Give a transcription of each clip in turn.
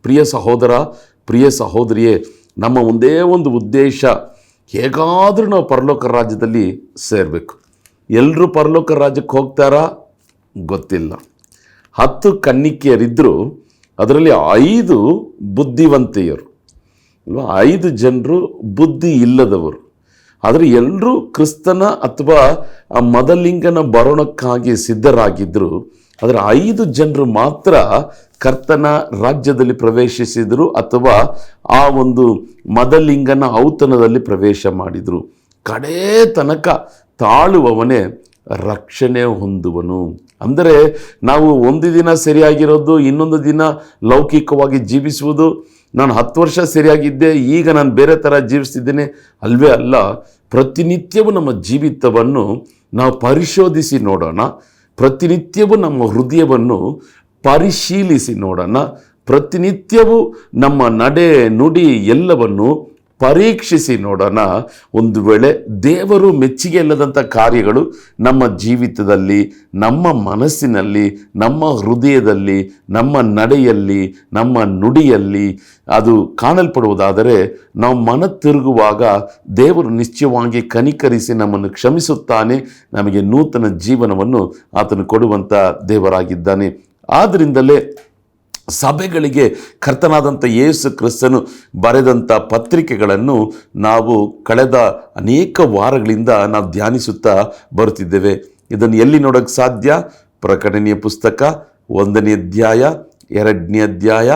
ಪ್ರಿಯ ಸಹೋದರ, ಪ್ರಿಯ ಸಹೋದರಿಯೇ, ನಮ್ಮ ಒಂದೇ ಒಂದು ಉದ್ದೇಶ, ಹೇಗಾದರೂ ನಾವು ಪರಲೋಕ ರಾಜ್ಯದಲ್ಲಿ ಸೇರಬೇಕು. ಎಲ್ಲರೂ ಪರಲೋಕ ರಾಜ್ಯಕ್ಕೆ ಹೋಗ್ತಾರಾ ಗೊತ್ತಿಲ್ಲ. 10 ಕನ್ನಿಕೆಯರಿದ್ದರು, ಅದರಲ್ಲಿ 5 ಬುದ್ಧಿವಂತೆಯರು ಅಲ್ವಾ, 5 ಜನರು ಬುದ್ಧಿ ಇಲ್ಲದವರು. ಆದರೆ ಎಲ್ಲರೂ ಕ್ರಿಸ್ತನ ಅಥವಾ ಆ ಮದಲಿಂಗನ ಬರೋಣಕ್ಕಾಗಿ ಸಿದ್ಧರಾಗಿದ್ದರು. ಆದರೆ 5 ಜನರು ಮಾತ್ರ ಕರ್ತನ ರಾಜ್ಯದಲ್ಲಿ ಪ್ರವೇಶಿಸಿದರು ಅಥವಾ ಆ ಒಂದು ಮದಲಿಂಗನ ಔತಣದಲ್ಲಿ ಪ್ರವೇಶ ಮಾಡಿದರು. ಕಡೇ ತನಕ ತಾಳುವವನೇ ರಕ್ಷಣೆ ಹೊಂದುವನು. ಅಂದರೆ ನಾವು ಒಂದು ದಿನ ಸರಿಯಾಗಿರೋದು, ಇನ್ನೊಂದು ದಿನ ಲೌಕಿಕವಾಗಿ ಜೀವಿಸುವುದು. ನಾನು 10 ವರ್ಷ ಸರಿಯಾಗಿದ್ದೆ, ಈಗ ನಾನು ಬೇರೆ ಥರ ಜೀವಿಸ್ತಿದ್ದೇನೆ, ಅಲ್ವೇ ಅಲ್ಲ. ಪ್ರತಿನಿತ್ಯವೂ ನಮ್ಮ ಜೀವಿತವನ್ನು ನಾವು ಪರಿಶೋಧಿಸಿ ನೋಡೋಣ. ಪ್ರತಿನಿತ್ಯವೂ ನಮ್ಮ ಹೃದಯವನ್ನು ಪರಿಶೀಲಿಸಿ ನೋಡೋಣ. ಪ್ರತಿನಿತ್ಯವೂ ನಮ್ಮ ನಡೆ ನುಡಿ ಎಲ್ಲವನ್ನು ಪರೀಕ್ಷಿಸಿ ನೋಡೋಣ. ಒಂದು ವೇಳೆ ದೇವರು ಮೆಚ್ಚುಗೆ ಇಲ್ಲದಂಥ ಕಾರ್ಯಗಳು ನಮ್ಮ ಜೀವಿತದಲ್ಲಿ, ನಮ್ಮ ಮನಸ್ಸಿನಲ್ಲಿ, ನಮ್ಮ ಹೃದಯದಲ್ಲಿ, ನಮ್ಮ ನಡೆಯಲ್ಲಿ, ನಮ್ಮ ನುಡಿಯಲ್ಲಿ ಅದು ಕಾಣಲ್ಪಡುವುದಾದರೆ ನಾವು ಮನ ತಿರುಗುವಾಗ ದೇವರು ನಿಶ್ಚಯವಾಗಿ ಕನಿಕರಿಸಿ ನಮ್ಮನ್ನು ಕ್ಷಮಿಸುತ್ತಾನೆ. ನಮಗೆ ನೂತನ ಜೀವನವನ್ನು ಆತನು ಕೊಡುವಂಥ ದೇವರಾಗಿದ್ದಾನೆ. ಆದ್ದರಿಂದಲೇ ಸಭೆಗಳಿಗೆ ಕರ್ತನಾದಂಥ ಯೇಸು ಕ್ರಿಸ್ತನು ಬರೆದಂಥ ಪತ್ರಿಕೆಗಳನ್ನು ನಾವು ಕಳೆದ ಅನೇಕ ವಾರಗಳಿಂದ ನಾವು ಧ್ಯಾನಿಸುತ್ತಾ ಬರುತ್ತಿದ್ದೇವೆ. ಇದನ್ನು ಎಲ್ಲಿ ನೋಡೋಕ್ಕೆ ಸಾಧ್ಯ? ಪ್ರಕಟಣೆಯ ಪುಸ್ತಕ 1ನೇ ಅಧ್ಯಾಯ, 2ನೇ ಅಧ್ಯಾಯ,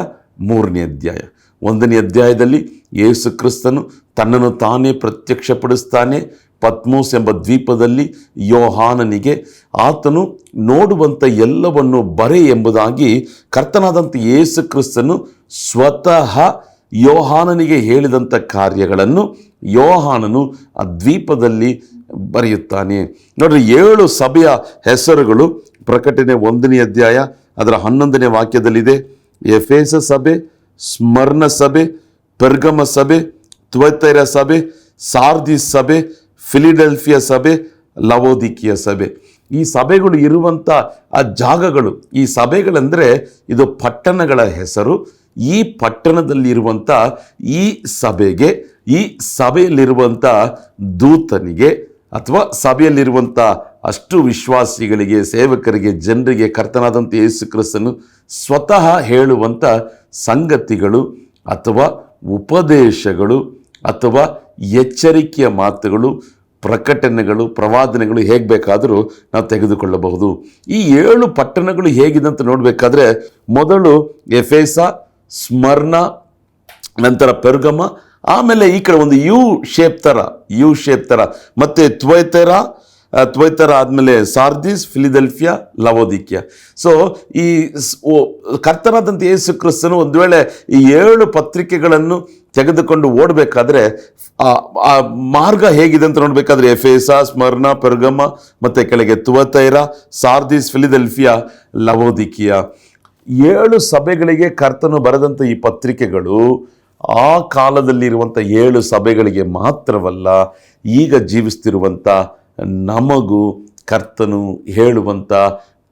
3ನೇ ಅಧ್ಯಾಯ. 1ನೇ ಅಧ್ಯಾಯದಲ್ಲಿ ಯೇಸು ಕ್ರಿಸ್ತನು ತನ್ನನ್ನು ತಾನೇ ಪ್ರತ್ಯಕ್ಷಪಡಿಸ್ತಾನೆ. ಪತ್ಮೋಸ್ ಎಂಬ ದ್ವೀಪದಲ್ಲಿ ಯೋಹಾನನಿಗೆ ಆತನು ನೋಡುವಂಥ ಎಲ್ಲವನ್ನು ಬರೆ ಎಂಬುದಾಗಿ ಕರ್ತನಾದಂಥ ಯೇಸು ಕ್ರಿಸ್ತನು ಸ್ವತಃ ಯೋಹಾನನಿಗೆ ಹೇಳಿದಂಥ ಕಾರ್ಯಗಳನ್ನು ಯೋಹಾನನು ಆ ದ್ವೀಪದಲ್ಲಿ ಬರೆಯುತ್ತಾನೆ. ನೋಡ್ರಿ, 7 ಸಭೆಯ ಹೆಸರುಗಳು ಪ್ರಕಟಣೆ 1ನೇ ಅಧ್ಯಾಯ ಅದರ 11ನೇ ವಾಕ್ಯದಲ್ಲಿದೆ. ಎಫೆಸ ಸಭೆ, ಸ್ಮರ್ನ ಸಭೆ, ಪೆರ್ಗಮ ಸಭೆ, ಥುವತೈರ ಸಭೆ, ಸಾರ್ದಿಸ್ ಸಭೆ, ಫಿಲಿಡೆಲ್ಫಿಯಾ ಸಭೆ, ಲವೋದಿಕೀಯ ಸಭೆ. ಈ ಸಭೆಗಳು ಇರುವಂಥ ಆ ಜಾಗಗಳು, ಈ ಸಭೆಗಳೆಂದರೆ ಇದು ಪಟ್ಟಣಗಳ ಹೆಸರು. ಈ ಪಟ್ಟಣದಲ್ಲಿರುವಂಥ ಈ ಸಭೆಗೆ, ಈ ಸಭೆಯಲ್ಲಿರುವಂಥ ದೂತನಿಗೆ ಅಥವಾ ಸಭೆಯಲ್ಲಿರುವಂಥ ಅಷ್ಟು ವಿಶ್ವಾಸಿಗಳಿಗೆ, ಸೇವಕರಿಗೆ, ಜನರಿಗೆ ಕರ್ತನಾದಂಥ ಯೇಸು ಕ್ರಿಸ್ತನು ಸ್ವತಃ ಹೇಳುವಂಥ ಸಂಗತಿಗಳು ಅಥವಾ ಉಪದೇಶಗಳು ಅಥವಾ ಎಚ್ಚರಿಕೆಯ ಮಾತುಗಳು, ಪ್ರಕಟಣೆಗಳು, ಪ್ರವಾದನೆಗಳು ಹೇಗೆ ಬೇಕಾದರೂ ನಾವು ತೆಗೆದುಕೊಳ್ಳಬಹುದು. ಈ 7 ಪಟ್ಟಣಗಳು ಹೇಗಿದೆ ಅಂತ ನೋಡಬೇಕಾದ್ರೆ ಮೊದಲು ಎಫೆಸ, ಸ್ಮರ್ನ, ನಂತರ ಪೆರ್ಗಮ, ಆಮೇಲೆ ಈ ಕಡೆ ಒಂದು ಯು ಶೇಪ್ ಥರ ಮತ್ತು ತ್ವೈತರ ಆದಮೇಲೆ ಸಾರ್ದಿಸ್, ಫಿಲಿಡೆಲ್ಫಿಯಾ, ಲವೋದಿಕೀಯ. ಸೊ ಈ ಕರ್ತನಾದಂಥ ಯೇಸು ಕ್ರಿಸ್ತನು ಒಂದು ವೇಳೆ ಈ 7 ಪತ್ರಿಕೆಗಳನ್ನು ತೆಗೆದುಕೊಂಡು ಓಡಬೇಕಾದ್ರೆ ಆ ಮಾರ್ಗ ಹೇಗಿದೆ ಅಂತ ನೋಡಬೇಕಾದ್ರೆ ಎಫೆಸ, ಸ್ಮರ್ನ, ಪೆರ್ಗಮ ಮತ್ತು ಕೆಳಗೆ ತ್ವೈರ, ಸಾರ್ದಿಸ್, ಫಿಲಿಡೆಲ್ಫಿಯಾ, ಲವೋದಿಕೀಯ 7 ಸಭೆಗಳಿಗೆ ಕರ್ತನು ಬರೆದಂಥ ಈ ಪತ್ರಿಕೆಗಳು ಆ ಕಾಲದಲ್ಲಿರುವಂಥ 7 ಸಭೆಗಳಿಗೆ ಮಾತ್ರವಲ್ಲ, ಈಗ ಜೀವಿಸ್ತಿರುವಂಥ ನಮಗೂ ಕರ್ತನು ಹೇಳುವಂಥ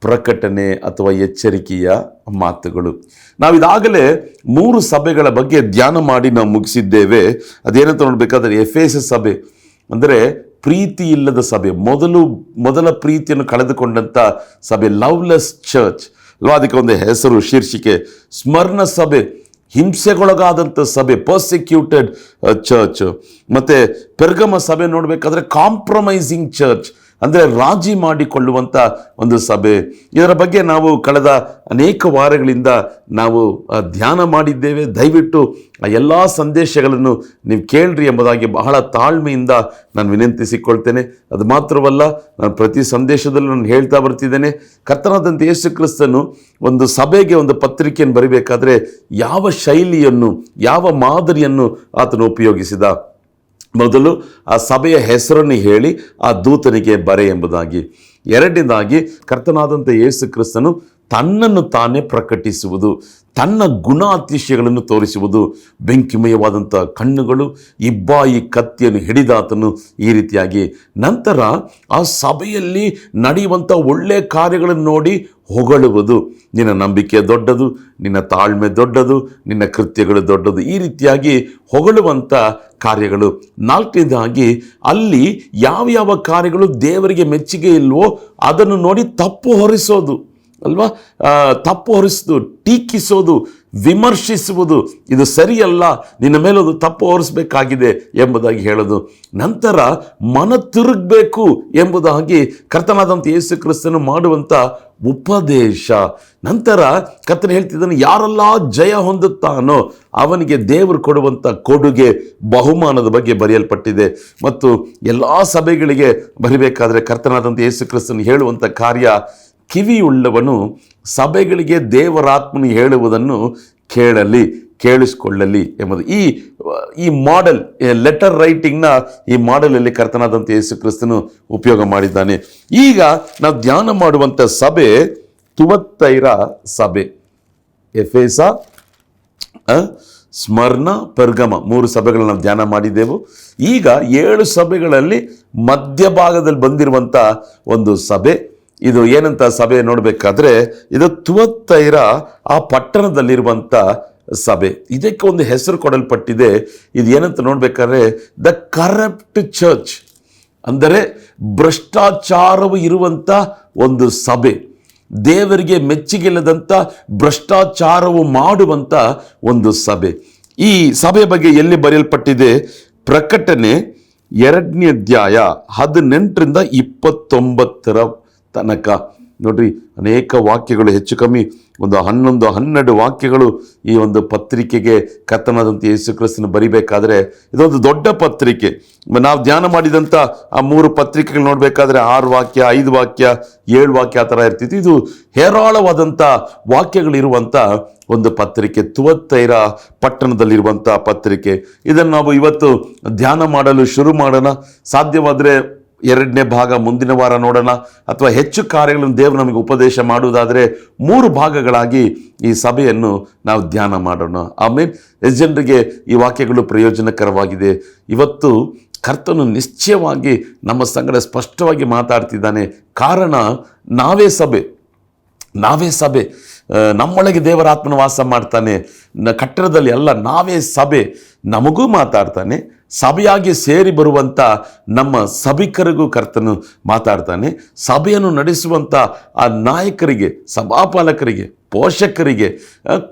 ಪ್ರಕಟಣೆ ಅಥವಾ ಎಚ್ಚರಿಕೆಯ ಮಾತುಗಳು. ನಾವಿದಾಗಲೇ 3 ಸಭೆಗಳ ಬಗ್ಗೆ ಧ್ಯಾನ ಮಾಡಿ ನಾವು ಮುಗಿಸಿದ್ದೇವೆ. ಅದೇನಂತ ನೋಡಬೇಕಾದ್ರೆ ಎಫೆಸ ಸಭೆ ಅಂದರೆ ಪ್ರೀತಿ ಇಲ್ಲದ ಸಭೆ, ಮೊದಲ ಪ್ರೀತಿಯನ್ನು ಕಳೆದುಕೊಂಡಂಥ ಸಭೆ, ಲವ್ಲೆಸ್ ಚರ್ಚ್ ಅಲ್ವಾ, ಅದಕ್ಕೆ ಒಂದು ಹೆಸರು, ಶೀರ್ಷಿಕೆ. ಸ್ಮರ್ನ ಸಭೆ ಹಿಂಸೆಗೊಳಗಾದಂಥ ಸಭೆ, ಪರ್ಸಿಕ್ಯೂಟೆಡ್ ಚರ್ಚ್. ಮತ್ತು ಪೆರ್ಗಮ ಸಭೆ ನೋಡಬೇಕಾದ್ರೆ ಕಾಂಪ್ರಮೈಸಿಂಗ್ ಚರ್ಚ್ ಅಂದರೆ ರಾಜಿ ಮಾಡಿಕೊಳ್ಳುವಂಥ ಒಂದು ಸಭೆ. ಇದರ ಬಗ್ಗೆ ನಾವು ಕಳೆದ ಅನೇಕ ವಾರಗಳಿಂದ ನಾವು ಧ್ಯಾನ ಮಾಡಿದ್ದೇವೆ. ದಯವಿಟ್ಟು ಆ ಎಲ್ಲ ಸಂದೇಶಗಳನ್ನು ನೀವು ಕೇಳ್ರಿ ಎಂಬುದಾಗಿ ಬಹಳ ತಾಳ್ಮೆಯಿಂದ ನಾನು ವಿನಂತಿಸಿಕೊಳ್ತೇನೆ. ಅದು ಮಾತ್ರವಲ್ಲ, ನಾನು ಪ್ರತಿ ಸಂದೇಶದಲ್ಲೂ ನಾನು ಹೇಳ್ತಾ ಬರ್ತಿದ್ದೇನೆ, ಕರ್ತನಾದಂಥ ಯೇಸು ಕ್ರಿಸ್ತನು ಒಂದು ಸಭೆಗೆ ಒಂದು ಪತ್ರಿಕೆಯನ್ನು ಬರೀಬೇಕಾದ್ರೆ ಯಾವ ಶೈಲಿಯನ್ನು, ಯಾವ ಮಾದರಿಯನ್ನು ಆತನು ಉಪಯೋಗಿಸಿದ. ಮೊದಲು ಆ ಸಭೆಯ ಹೆಸರನ್ನು ಹೇಳಿ ಆ ದೂತನಿಗೆ ಬರೆ ಎಂಬುದಾಗಿ. ಎರಡನೇದಾಗಿ ಕರ್ತನಾದಂಥ ಯೇಸು ಕ್ರಿಸ್ತನು ತನ್ನನ್ನು ತಾನೇ ಪ್ರಕಟಿಸುವುದು, ತನ್ನ ಗುಣಾತಿಶಯಗಳನ್ನು ತೋರಿಸುವುದು. ಬೆಂಕಿಮಯವಾದಂಥ ಕಣ್ಣುಗಳು, ಇಬ್ಬಾಯಿ ಕತ್ತಿಯನ್ನು ಹಿಡಿದಾತನು ಈ ರೀತಿಯಾಗಿ. ನಂತರ ಆ ಸಭೆಯಲ್ಲಿ ನಡೆಯುವಂಥ ಒಳ್ಳೆಯ ಕಾರ್ಯಗಳನ್ನು ನೋಡಿ ಹೊಗಳುವುದು. ನಿನ್ನ ನಂಬಿಕೆ ದೊಡ್ಡದು, ನಿನ್ನ ತಾಳ್ಮೆ ದೊಡ್ಡದು, ನಿನ್ನ ಕೃತ್ಯಗಳು ದೊಡ್ಡದು, ಈ ರೀತಿಯಾಗಿ ಹೊಗಳುವಂಥ ಕಾರ್ಯಗಳು. ನಾಲ್ಕನೇದಾಗಿ ಅಲ್ಲಿ ಯಾವ ಕಾರ್ಯಗಳು ದೇವರಿಗೆ ಮೆಚ್ಚುಗೆ ಇಲ್ವೋ ಅದನ್ನು ನೋಡಿ ತಪ್ಪು ಹೊರಿಸೋದು ಅಲ್ವಾ, ತಪ್ಪು ಹೊರಿಸೋದು, ಟೀಕಿಸೋದು, ವಿಮರ್ಶಿಸುವುದು, ಇದು ಸರಿಯಲ್ಲ, ನಿನ್ನ ಮೇಲೊಂದು ತಪ್ಪು ಹೊರಿಸಬೇಕಾಗಿದೆ ಎಂಬುದಾಗಿ ಹೇಳೋದು. ನಂತರ ಮನ ತಿರುಗಬೇಕು ಎಂಬುದಾಗಿ ಕರ್ತನಾದಂಥ ಯೇಸು ಕ್ರಿಸ್ತನು ಮಾಡುವಂಥ ಉಪದೇಶ. ನಂತರ ಕರ್ತನು ಹೇಳ್ತಿದ್ದಾನೆ, ಯಾರೆಲ್ಲ ಜಯ ಹೊಂದುತ್ತಾನೋ ಅವನಿಗೆ ದೇವರು ಕೊಡುವಂಥ ಕೊಡುಗೆ, ಬಹುಮಾನದ ಬಗ್ಗೆ ಬರೆಯಲ್ಪಟ್ಟಿದೆ. ಮತ್ತು ಎಲ್ಲ ಸಭೆಗಳಿಗೆ ಬರಿಬೇಕಾದ್ರೆ ಕರ್ತನಾದಂಥ ಯೇಸು ಕ್ರಿಸ್ತನು ಹೇಳುವಂಥ ಕಾರ್ಯ, ಕಿವಿಯುಳ್ಳವನು ಸಭೆಗಳಿಗೆ ದೇವರಾತ್ಮನು ಹೇಳುವುದನ್ನು ಕೇಳಿಸಿಕೊಳ್ಳಲಿ ಎಂಬುದು. ಈ ಮಾಡೆಲ್, ಲೆಟರ್ ರೈಟಿಂಗ್ನ ಈ ಮಾಡೆಲಲ್ಲಿ ಕರ್ತನಾದಂಥ ಯೇಸು ಕ್ರಿಸ್ತನು ಉಪಯೋಗ ಮಾಡಿದ್ದಾನೆ. ಈಗ ನಾವು ಧ್ಯಾನ ಮಾಡುವಂಥ ಸಭೆ ತುವತ್ತೈರ ಸಭೆ. ಎಫೆಸ, ಸ್ಮರ್ನ, ಪೆರ್ಗಮ 3 ಸಭೆಗಳನ್ನು ನಾವು ಧ್ಯಾನ ಮಾಡಿದ್ದೆವು. ಈಗ 7 ಸಭೆಗಳಲ್ಲಿ ಮಧ್ಯಭಾಗದಲ್ಲಿ ಬಂದಿರುವಂಥ ಒಂದು ಸಭೆ. ಇದು ಏನಂತ ಸಭೆ ನೋಡಬೇಕಾದ್ರೆ, ಇದು ತುವತ್ತೈರ ಆ ಪಟ್ಟಣದಲ್ಲಿರುವಂಥ ಸಭೆ. ಇದಕ್ಕೆ ಒಂದು ಹೆಸರು ಕೊಡಲ್ಪಟ್ಟಿದೆ. ಇದು ಏನಂತ ನೋಡ್ಬೇಕಾದ್ರೆ ದ ಕರಪ್ಟ್ ಚರ್ಚ್, ಅಂದರೆ ಭ್ರಷ್ಟಾಚಾರವು ಇರುವಂಥ ಒಂದು ಸಭೆ, ದೇವರಿಗೆ ಮೆಚ್ಚುಗೆಲ್ಲದಂಥ ಭ್ರಷ್ಟಾಚಾರವು ಮಾಡುವಂಥ ಒಂದು ಸಭೆ. ಈ ಸಭೆ ಬಗ್ಗೆ ಎಲ್ಲಿ ಬರೆಯಲ್ಪಟ್ಟಿದೆ? ಪ್ರಕಟಣೆ 2ನೇ ಅಧ್ಯಾಯ 18ರಿಂದ 29 ತನಕ. ನೋಡ್ರಿ, ಅನೇಕ ವಾಕ್ಯಗಳು, ಹೆಚ್ಚು ಕಮ್ಮಿ ಒಂದು 11-12 ವಾಕ್ಯಗಳು ಈ ಒಂದು ಪತ್ರಿಕೆಗೆ ಕರ್ತನಾದಂಥ ಯೇಸು ಕ್ರಿಸ್ತನು ಬರಿಬೇಕಾದ್ರೆ ಇದೊಂದು ದೊಡ್ಡ ಪತ್ರಿಕೆ. ನಾವು ಧ್ಯಾನ ಮಾಡಿದಂಥ ಆ 3 ಪತ್ರಿಕೆಗಳು ನೋಡಬೇಕಾದ್ರೆ 6 ವಾಕ್ಯ, 5 ವಾಕ್ಯ, 7 ವಾಕ್ಯ ಆ ಥರ ಇರ್ತಿತ್ತು. ಇದು ಹೇರಾಳವಾದಂಥ ವಾಕ್ಯಗಳಿರುವಂಥ ಒಂದು ಪತ್ರಿಕೆ, ತುವತ್ತೈರ ಪಟ್ಟಣದಲ್ಲಿರುವಂಥ ಪತ್ರಿಕೆ. ಇದನ್ನು ನಾವು ಇವತ್ತು ಧ್ಯಾನ ಮಾಡಲು ಶುರು ಮಾಡೋಣ. ಸಾಧ್ಯವಾದರೆ 2ನೇ ಭಾಗ ಮುಂದಿನ ವಾರ ನೋಡೋಣ, ಅಥವಾ ಹೆಚ್ಚು ಕಾರ್ಯಗಳನ್ನು ದೇವರು ನಮಗೆ ಉಪದೇಶ ಮಾಡುವುದಾದರೆ 3 ಭಾಗಗಳಾಗಿ ಈ ಸಭೆಯನ್ನು ನಾವು ಧ್ಯಾನ ಮಾಡೋಣ. ಆಮೇಲೆ ಎಷ್ಟು ಜನರಿಗೆ ಈ ವಾಕ್ಯಗಳು ಪ್ರಯೋಜನಕರವಾಗಿದೆ? ಇವತ್ತು ಕರ್ತನು ನಿಶ್ಚಯವಾಗಿ ನಮ್ಮ ಸಂಗಡ ಸ್ಪಷ್ಟವಾಗಿ ಮಾತಾಡ್ತಿದ್ದಾನೆ. ಕಾರಣ ನಾವೇ ಸಭೆ. ನಮ್ಮೊಳಗೆ ದೇವರಾತ್ಮನ ವಾಸ ಮಾಡ್ತಾನೆ. ಕಟ್ಟಡದಲ್ಲಿ ಅಲ್ಲ, ನಾವೇ ಸಭೆ. ನಮಗೂ ಮಾತಾಡ್ತಾನೆ. ಸಭೆಯಾಗಿ ಸೇರಿ ಬರುವಂಥ ನಮ್ಮ ಸಭಿಕರಿಗೂ ಕರ್ತನು ಮಾತಾಡ್ತಾನೆ. ಸಭೆಯನ್ನು ನಡೆಸುವಂಥ ಆ ನಾಯಕರಿಗೆ, ಸಭಾಪಾಲಕರಿಗೆ, ಪೋಷಕರಿಗೆ,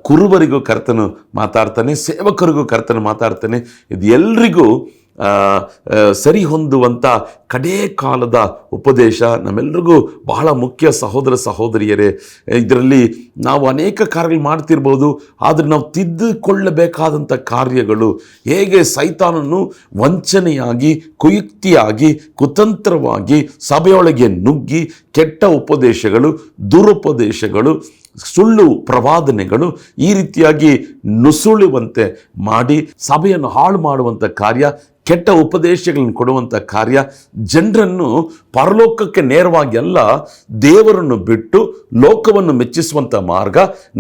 ಕುರುಬರಿಗೂ ಕರ್ತನು ಮಾತಾಡ್ತಾನೆ. ಸೇವಕರಿಗೂ ಕರ್ತನು ಮಾತಾಡ್ತಾನೆ. ಇದು ಎಲ್ರಿಗೂ ಸರಿ ಹೊಂದುವಂಥ ಕಡೇ ಕಾಲದ ಉಪದೇಶ ನಮ್ಮೆಲ್ರಿಗೂ ಬಹಳ ಮುಖ್ಯ. ಸಹೋದರ ಸಹೋದರಿಯರೇ, ಇದರಲ್ಲಿ ನಾವು ಅನೇಕ ಕಾರ್ಯಗಳು ಮಾಡ್ತಿರ್ಬೋದು, ಆದರೆ ನಾವು ತಿದ್ದುಕೊಳ್ಳಬೇಕಾದಂಥ ಕಾರ್ಯಗಳು, ಹೇಗೆ ಸೈತಾನನು ವಂಚನೆಯಾಗಿ, ಕುಯುಕ್ತಿಯಾಗಿ, ಕುತಂತ್ರವಾಗಿ ಸಭೆಯೊಳಗೆ ನುಗ್ಗಿ ಕೆಟ್ಟ ಉಪದೇಶಗಳು, ದುರುಪದೇಶಗಳು, ಸುಳ್ಳು ಪ್ರವಾದನೆಗಳು ಈ ರೀತಿಯಾಗಿ ನುಸುಳುವಂತೆ ಮಾಡಿ ಸಭೆಯನ್ನು ಹಾಳು ಮಾಡುವಂಥ ಕಾರ್ಯ, ಕೆಟ್ಟ ಉಪದೇಶಗಳನ್ನು ಕೊಡುವಂಥ ಕಾರ್ಯ, ಜನರನ್ನು ಪರಲೋಕಕ್ಕೆ ನೇರವಾಗಿ ಅಲ್ಲ, ದೇವರನ್ನು ಬಿಟ್ಟು ಲೋಕವನ್ನು ಮೆಚ್ಚಿಸುವಂಥ ಮಾರ್ಗ,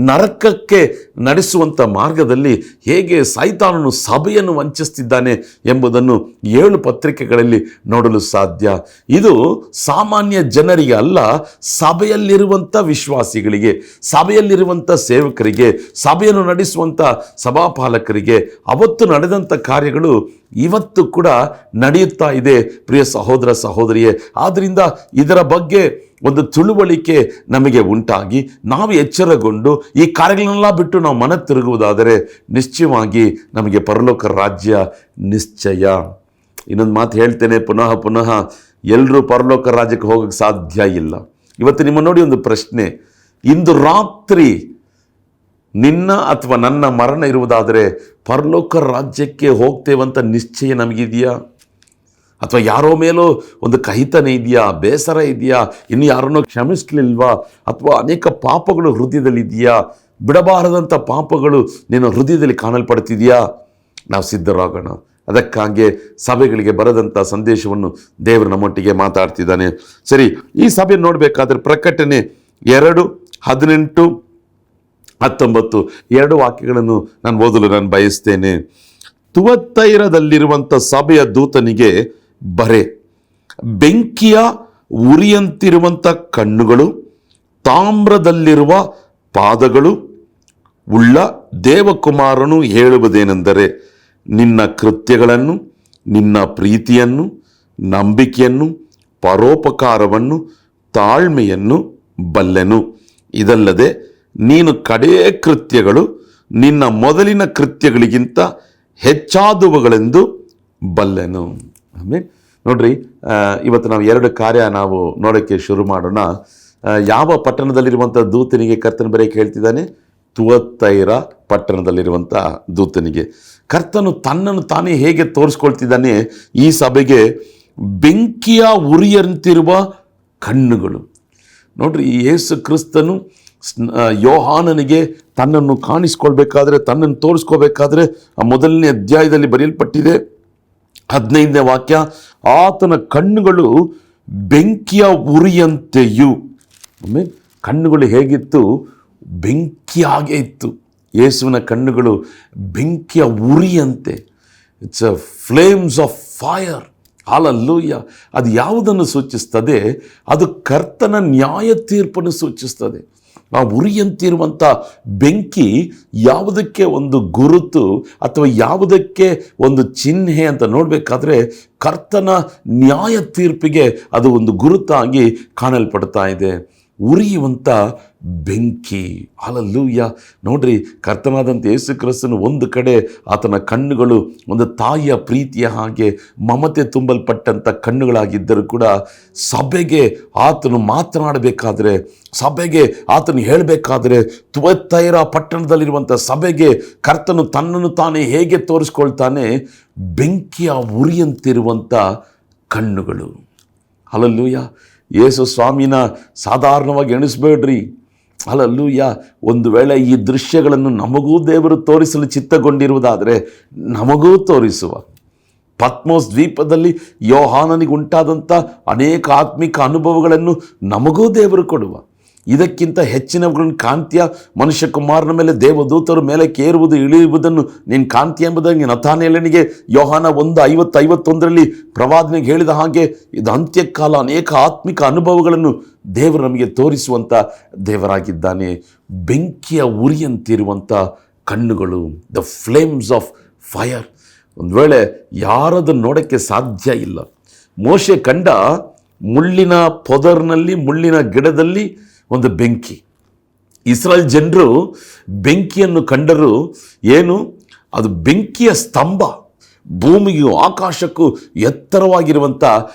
ನರಕಕ್ಕೆ ನಡೆಸುವಂಥ ಮಾರ್ಗದಲ್ಲಿ ಹೇಗೆ ಸೈತಾನನು ಸಭೆಯನ್ನು ವಂಚಿಸ್ತಿದ್ದಾನೆ ಎಂಬುದನ್ನು 7 ಪತ್ರಿಕೆಗಳಲ್ಲಿ ನೋಡಲು ಸಾಧ್ಯ. ಇದು ಸಾಮಾನ್ಯ ಜನರಿಗೆ ಅಲ್ಲ, ಸಭೆಯಲ್ಲಿರುವಂಥ ವಿಶ್ವಾಸಿಗಳಿಗೆ, ಸಭೆಯಲ್ಲಿರುವಂಥ ಸೇವಕರಿಗೆ, ಸಭೆಯನ್ನು ನಡೆಸುವಂಥ ಸಭಾಪಾಲಕರಿಗೆ ಅವತ್ತು ನಡೆದಂಥ ಕಾರ್ಯಗಳು ಇವತ್ತು ಕೂಡ ನಡೆಯುತ್ತಾ ಇದೆ ಪ್ರಿಯ ಸಹೋದರ ಸಹೋದರಿಯೇ. ಆದ್ದರಿಂದ ಇದರ ಬಗ್ಗೆ ಒಂದು ತಿಳುವಳಿಕೆ ನಮಗೆ ಉಂಟಾಗಿ ನಾವು ಎಚ್ಚರಗೊಂಡು ಈ ಕಾರ್ಯಗಳನ್ನೆಲ್ಲ ಬಿಟ್ಟು ನಾವು ಮನ ತಿರುಗುವುದಾದರೆ ನಿಶ್ಚಯವಾಗಿ ನಮಗೆ ಪರಲೋಕ ರಾಜ್ಯ ನಿಶ್ಚಯ. ಇನ್ನೊಂದು ಮಾತು ಹೇಳ್ತೇನೆ ಪುನಃ, ಎಲ್ಲರೂ ಪರಲೋಕ ರಾಜ್ಯಕ್ಕೆ ಹೋಗೋಕ್ಕೆ ಸಾಧ್ಯ ಇಲ್ಲ. ಇವತ್ತು ನಿಮ್ಮ ನೋಡಿ ಒಂದು ಪ್ರಶ್ನೆ, ಇಂದು ರಾತ್ರಿ ನಿನ್ನ ಅಥವಾ ನನ್ನ ಮರಣ ಇರುವುದಾದರೆ ಪರಲೋಕ ರಾಜ್ಯಕ್ಕೆ ಹೋಗ್ತೇವಂತ ನಿಶ್ಚಯ ನಮಗಿದೆಯಾ? ಅಥವಾ ಯಾರೋ ಮೇಲೋ ಒಂದು ಕಹಿತನೆ ಇದೆಯಾ, ಬೇಸರ ಇದೆಯಾ, ಇನ್ನು ಯಾರನ್ನೋ ಕ್ಷಮಿಸಲಿಲ್ವಾ, ಅಥವಾ ಅನೇಕ ಪಾಪಗಳು ಹೃದಯದಲ್ಲಿದೆಯಾ, ಬಿಡಬಾರದಂಥ ಪಾಪಗಳು ನಿನ್ನ ಹೃದಯದಲ್ಲಿ ಕಾಣಲ್ಪಡ್ತಿದೆಯಾ? ನಾವು ಸಿದ್ಧರಾಗೋಣ. ಅದಕ್ಕಾಗಿ ಸಭೆಗಳಿಗೆ ಬರದಂಥ ಸಂದೇಶವನ್ನು ದೇವರು ನಮ್ಮೊಟ್ಟಿಗೆ ಮಾತಾಡ್ತಿದ್ದಾನೆ. ಸರಿ, ಈ ಸಭೆ ನೋಡಬೇಕಾದ್ರೆ ಪ್ರಕಟಣೆ 2:18-19 2 ವಾಕ್ಯಗಳನ್ನು ನಾನು ಓದಲು ಬಯಸ್ತೇನೆ. ತುವತ್ತೈರದಲ್ಲಿರುವಂಥ ಸಭೆಯ ದೂತನಿಗೆ ಬರೆ, ಬೆಂಕಿಯ ಉರಿಯಂತಿರುವಂಥ ಕಣ್ಣುಗಳು, ತಾಮ್ರದಲ್ಲಿರುವ ಪಾದಗಳು ಉಳ್ಳ ದೇವಕುಮಾರನು ಹೇಳುವುದೇನೆಂದರೆ, ನಿನ್ನ ಕೃತ್ಯಗಳನ್ನು, ನಿನ್ನ ಪ್ರೀತಿಯನ್ನು, ನಂಬಿಕೆಯನ್ನು, ಪರೋಪಕಾರವನ್ನು, ತಾಳ್ಮೆಯನ್ನು ಬಲ್ಲೆನು. ಇದಲ್ಲದೆ ನೀನು ಕಡೆಯ ಕೃತ್ಯಗಳು ನಿನ್ನ ಮೊದಲಿನ ಕೃತ್ಯಗಳಿಗಿಂತ ಹೆಚ್ಚಾದವುಗಳೆಂದು ಬಲ್ಲೆನು. ಆಮೇಲೆ ನೋಡ್ರಿ, ಇವತ್ತು ನಾವು 2 ಕಾರ್ಯ ನಾವು ನೋಡೋಕ್ಕೆ ಶುರು ಮಾಡೋಣ. ಯಾವ ಪಟ್ಟಣದಲ್ಲಿರುವಂಥ ದೂತನಿಗೆ ಕರ್ತನ ಬರೆಯಕ್ಕೆ ಹೇಳ್ತಿದ್ದಾನೆ? ತುವತ್ತೈರ ಪಟ್ಟಣದಲ್ಲಿರುವಂಥ ದೂತನಿಗೆ. ಕರ್ತನು ತನ್ನನ್ನು ತಾನೇ ಹೇಗೆ ತೋರಿಸ್ಕೊಳ್ತಿದ್ದಾನೆ? ಈ ಸಭೆಗೆ ಬೆಂಕಿಯ ಉರಿಯಂತಿರುವ ಕಣ್ಣುಗಳು. ನೋಡ್ರಿ, ಯೇಸು ಕ್ರಿಸ್ತನು ಯೋಹಾನನಿಗೆ ತನ್ನನ್ನು ಕಾಣಿಸ್ಕೊಳ್ಬೇಕಾದ್ರೆ, ತನ್ನನ್ನು ತೋರಿಸ್ಕೋಬೇಕಾದ್ರೆ ಆ ಮೊದಲನೇ ಅಧ್ಯಾಯದಲ್ಲಿ ಬರೆಯಲ್ಪಟ್ಟಿದೆ 15ನೇ ವಾಕ್ಯ, ಆತನ ಕಣ್ಣುಗಳು ಬೆಂಕಿಯ ಉರಿಯಂತೆಯೂ. ಆಮೇಲೆ ಕಣ್ಣುಗಳು ಹೇಗಿತ್ತು? ಬೆಂಕಿಯಾಗೇ ಇತ್ತು. ಯೇಸುವಿನ ಕಣ್ಣುಗಳು ಬೆಂಕಿಯ ಉರಿಯಂತೆ. It's a flames of fire. Hallelujah. ಅದು ಯಾವುದನ್ನು ಸೂಚಿಸ್ತದೆ? ಅದು ಕರ್ತನ ನ್ಯಾಯ ತೀರ್ಪನ್ನು ಸೂಚಿಸ್ತದೆ. ಆ ಉರಿಯಂತಿರುವಂಥ ಬೆಂಕಿ ಯಾವುದಕ್ಕೆ ಒಂದು ಗುರುತು ಅಥವಾ ಯಾವುದಕ್ಕೆ ಒಂದು ಚಿಹ್ನೆ ಅಂತ ನೋಡಬೇಕಾದ್ರೆ, ಕರ್ತನ ನ್ಯಾಯ ತೀರ್ಪಿಗೆ ಅದು ಒಂದು ಗುರುತಾಗಿ ಕಾಣಲ್ಪಡ್ತಾ ಇದೆ. ಉರಿಯುವಂಥ ಬೆಂಕಿ. ಹಲ್ಲೆಲೂಯಾ. ನೋಡ್ರಿ, ಕರ್ತನಾದಂಥ ಯೇಸು ಕ್ರಿಸ್ತನು ಒಂದು ಕಡೆ ಆತನ ಕಣ್ಣುಗಳು ಒಂದು ತಾಯಿಯ ಪ್ರೀತಿಯ ಹಾಗೆ ಮಮತೆ ತುಂಬಲ್ಪಟ್ಟಂಥ ಕಣ್ಣುಗಳಾಗಿದ್ದರೂ ಕೂಡ, ಸಭೆಗೆ ಆತನು ಮಾತನಾಡಬೇಕಾದ್ರೆ, ಸಭೆಗೆ ಆತನು ಹೇಳಬೇಕಾದ್ರೆ, ತುವತ್ತೈರ ಪಟ್ಟಣದಲ್ಲಿರುವಂಥ ಸಭೆಗೆ ಕರ್ತನು ತನ್ನನ್ನು ತಾನೇ ಹೇಗೆ ತೋರಿಸ್ಕೊಳ್ತಾನೆ? ಬೆಂಕಿಯ ಉರಿಯಂತಿರುವಂಥ ಕಣ್ಣುಗಳು. ಹಲ್ಲೆಲೂಯಾ. ಯೇಸು ಸ್ವಾಮಿನ ಸಾಧಾರಣವಾಗಿ ಎಣಿಸ್ಬೇಡ್ರಿ. ಹಲ್ಲೆಲೂಯಾ. ಒಂದು ವೇಳೆ ಈ ದೃಶ್ಯಗಳನ್ನು ನಮಗೂ ದೇವರು ತೋರಿಸಲು ಚಿತ್ತಗೊಂಡಿರುವುದಾದರೆ ನಮಗೂ ತೋರಿಸುವ. ಪತ್ಮೋಸ್ ದ್ವೀಪದಲ್ಲಿ ಯೋಹಾನನಿಗೆ ಉಂಟಾದಂಥ ಅನೇಕ ಆತ್ಮಿಕ ಅನುಭವಗಳನ್ನು ನಮಗೂ ದೇವರು ಕೊಡುವ. ಇದಕ್ಕಿಂತ ಹೆಚ್ಚಿನವುಗಳನ್ನು ಕಾಂತಿಯ ಮನುಷ್ಯ ಕುಮಾರನ ಮೇಲೆ ದೇವದೂತರು ಮೇಲೆ ಕೇರುವುದು ಇಳಿಯುವುದನ್ನು ನೀನು ಕಾಂತಿ ಎಂಬುದಾಗಿ ನತಾನೇಲನಿಗೆ ಯೋಹಾನ 1:50-51 ಪ್ರವಾದನೆಗೆ ಹೇಳಿದ ಹಾಗೆ, ಇದು ಅಂತ್ಯಕಾಲ ಅನೇಕ ಆತ್ಮಿಕ ಅನುಭವಗಳನ್ನು ದೇವರು ನಮಗೆ ತೋರಿಸುವಂಥ ದೇವರಾಗಿದ್ದಾನೆ. ಬೆಂಕಿಯ ಉರಿಯಂತಿರುವಂಥ ಕಣ್ಣುಗಳು, ದ ಫ್ಲೇಮ್ಸ್ ಆಫ್ ಫೈರ್. ಒಂದು ವೇಳೆ ಯಾರದನ್ನು ನೋಡೋಕ್ಕೆ ಸಾಧ್ಯ ಇಲ್ಲ. ಮೋಶೆ ಕಂಡ ಮುಳ್ಳಿನ ಪೊದರ್ನಲ್ಲಿ, ಮುಳ್ಳಿನ ಗಿಡದಲ್ಲಿ ಒಂದು ಬೆಂಕಿ. ಇಸ್ರಾಯೇಲ್ ಜನರು ಬೆಂಕಿಯನ್ನು ಕಂಡರೂ ಏನು? ಅದು ಬೆಂಕಿಯ ಸ್ತಂಭ. ಭೂಮಿಗೂ ಆಕಾಶಕ್ಕೂ ಎತ್ತರವಾಗಿರುವಂಥ